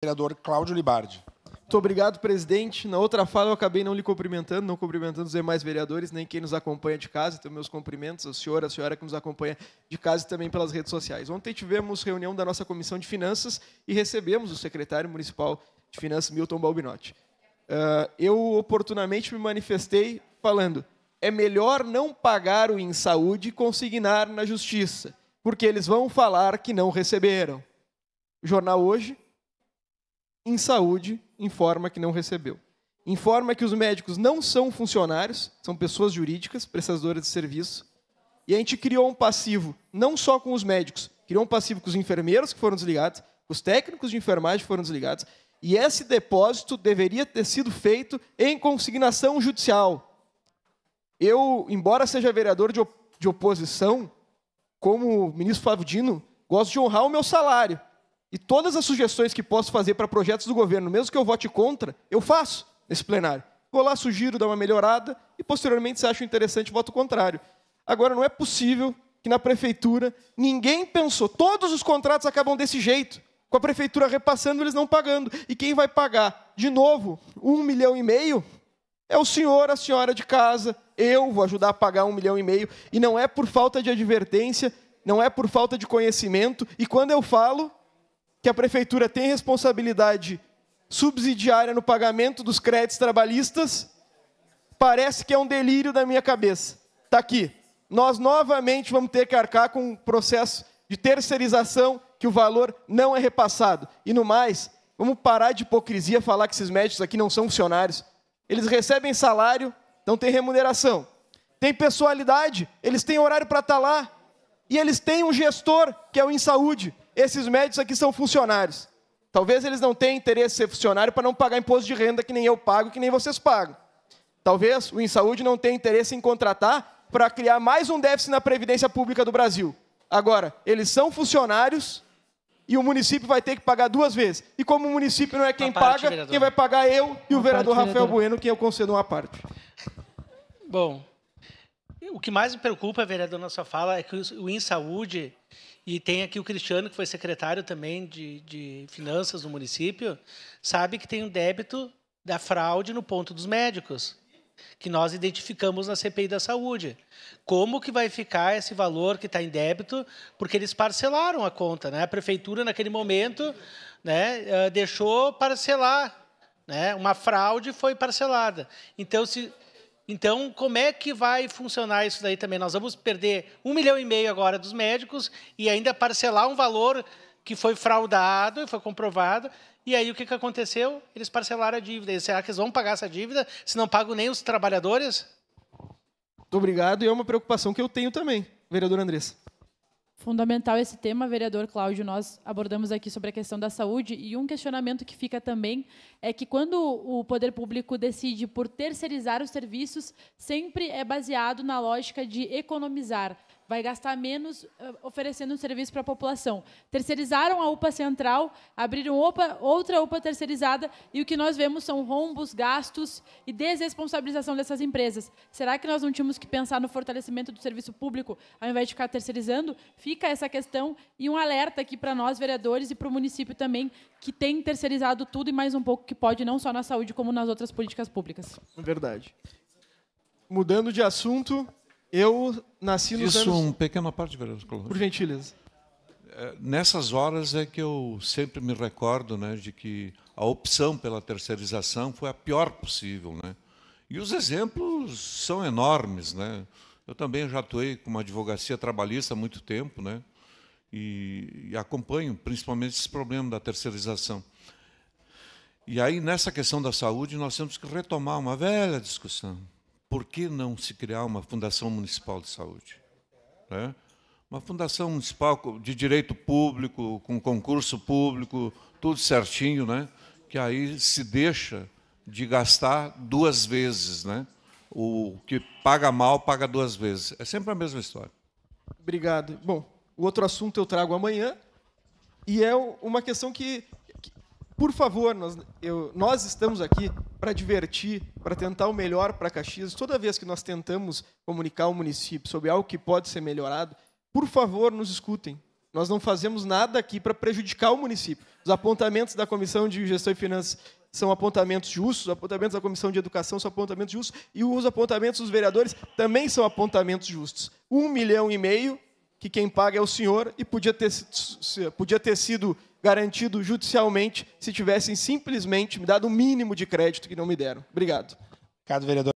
vereador Cláudio Libardi. Muito obrigado, presidente. Na outra fala, eu acabei não lhe cumprimentando, não cumprimentando os demais vereadores, nem quem nos acompanha de casa. Então, meus cumprimentos ao senhor, à senhora que nos acompanha de casa e também pelas redes sociais. Ontem tivemos reunião da nossa Comissão de Finanças e recebemos o secretário municipal de Finanças, Milton Balbinotti. Eu, oportunamente, me manifestei falando: é melhor não pagar o InSaúde e consignar na Justiça, porque eles vão falar que não receberam. O jornal hoje, InSaúde informa que não recebeu. Informa que os médicos não são funcionários, são pessoas jurídicas, prestadoras de serviço. E a gente criou um passivo, não só com os médicos, criou um passivo com os enfermeiros que foram desligados, com os técnicos de enfermagem que foram desligados. E esse depósito deveria ter sido feito em consignação judicial. Eu, embora seja vereador de oposição, como o ministro Flávio Dino, gosto de honrar o meu salário. E todas as sugestões que posso fazer para projetos do governo, mesmo que eu vote contra, eu faço nesse plenário. Vou lá, sugiro, dar uma melhorada e, posteriormente, se acho interessante, voto contrário. Agora, não é possível que na prefeitura ninguém pensou. Todos os contratos acabam desse jeito, com a prefeitura repassando, eles não pagando. E quem vai pagar, de novo, 1,5 milhão é o senhor, a senhora de casa. Eu vou ajudar a pagar 1,5 milhão. E não é por falta de advertência, não é por falta de conhecimento. E quando eu falo que a prefeitura tem responsabilidade subsidiária no pagamento dos créditos trabalhistas, parece que é um delírio da minha cabeça. Está aqui. Nós novamente vamos ter que arcar com um processo de terceirização que o valor não é repassado. E no mais, vamos parar de hipocrisia falar que esses médicos aqui não são funcionários. Eles recebem salário, então tem remuneração. Tem pessoalidade, eles têm horário para estar lá. E eles têm um gestor, que é o InSaúde. Esses médicos aqui são funcionários. Talvez eles não tenham interesse em ser funcionário para não pagar imposto de renda que nem eu pago, que nem vocês pagam. Talvez o InSaúde não tenha interesse em contratar para criar mais um déficit na Previdência Pública do Brasil. Agora, eles são funcionários e o município vai ter que pagar 2 vezes. E como o município não é quem paga, vereador, quem vai pagar eu e o vereador Rafael Bueno, quem eu concedo uma parte. Bom, o que mais me preocupa, vereador, na sua fala, é que o InSaúde, e tem aqui o Cristiano, que foi secretário também de Finanças do município, sabe que tem um débito da fraude no ponto dos médicos, que nós identificamos na CPI da Saúde. Como que vai ficar esse valor que está em débito? Porque eles parcelaram a conta, né? A prefeitura, naquele momento, né, deixou parcelar, né? Uma fraude foi parcelada. Então, como é que vai funcionar isso daí também? Nós vamos perder 1,5 milhão agora dos médicos e ainda parcelar um valor que foi fraudado, foi comprovado. E aí, o que aconteceu? Eles parcelaram a dívida. E será que eles vão pagar essa dívida se não pagam nem os trabalhadores? Muito obrigado. E é uma preocupação que eu tenho também, vereador Andressa. Fundamental esse tema, vereador Cláudio. Nós abordamos aqui sobre a questão da saúde e um questionamento que fica também é que quando o poder público decide por terceirizar os serviços, sempre é baseado na lógica de economizar. Vai gastar menos oferecendo um serviço para a população. Terceirizaram a UPA Central, abriram outra UPA terceirizada e o que nós vemos são rombos, gastos e desresponsabilização dessas empresas. Será que nós não tínhamos que pensar no fortalecimento do serviço público ao invés de ficar terceirizando? Fica essa questão e um alerta aqui para nós, vereadores, e para o município também, que tem terceirizado tudo e mais um pouco que pode, não só na saúde, como nas outras políticas públicas. Verdade. Mudando de assunto, eu nasci nos Isso, anos... um pequeno parte, vereador Cláudio. Por gentileza. Nessas horas é que eu sempre me recordo, né, de que a opção pela terceirização foi a pior possível, né? E os exemplos são enormes, né? Eu também já atuei com uma advocacia trabalhista há muito tempo, né? E acompanho principalmente esse problema da terceirização. E aí, nessa questão da saúde, nós temos que retomar uma velha discussão. Por que não se criar uma Fundação Municipal de Saúde? Né? Uma fundação municipal de direito público, com concurso público, tudo certinho, né? Que aí se deixa de gastar 2 vezes. Né? O que paga mal, paga 2 vezes. É sempre a mesma história. Obrigado. Bom, o outro assunto eu trago amanhã, e é uma questão que por favor, nós estamos aqui para divertir, para tentar o melhor para Caxias. Toda vez que nós tentamos comunicar ao município sobre algo que pode ser melhorado, por favor, nos escutem. Nós não fazemos nada aqui para prejudicar o município. Os apontamentos da Comissão de Gestão e Finanças são apontamentos justos, os apontamentos da Comissão de Educação são apontamentos justos, e os apontamentos dos vereadores também são apontamentos justos. 1,5 milhão, que quem paga é o senhor, e podia ter sido garantido judicialmente se tivessem simplesmente me dado o mínimo de crédito que não me deram. Obrigado. Obrigado, vereador.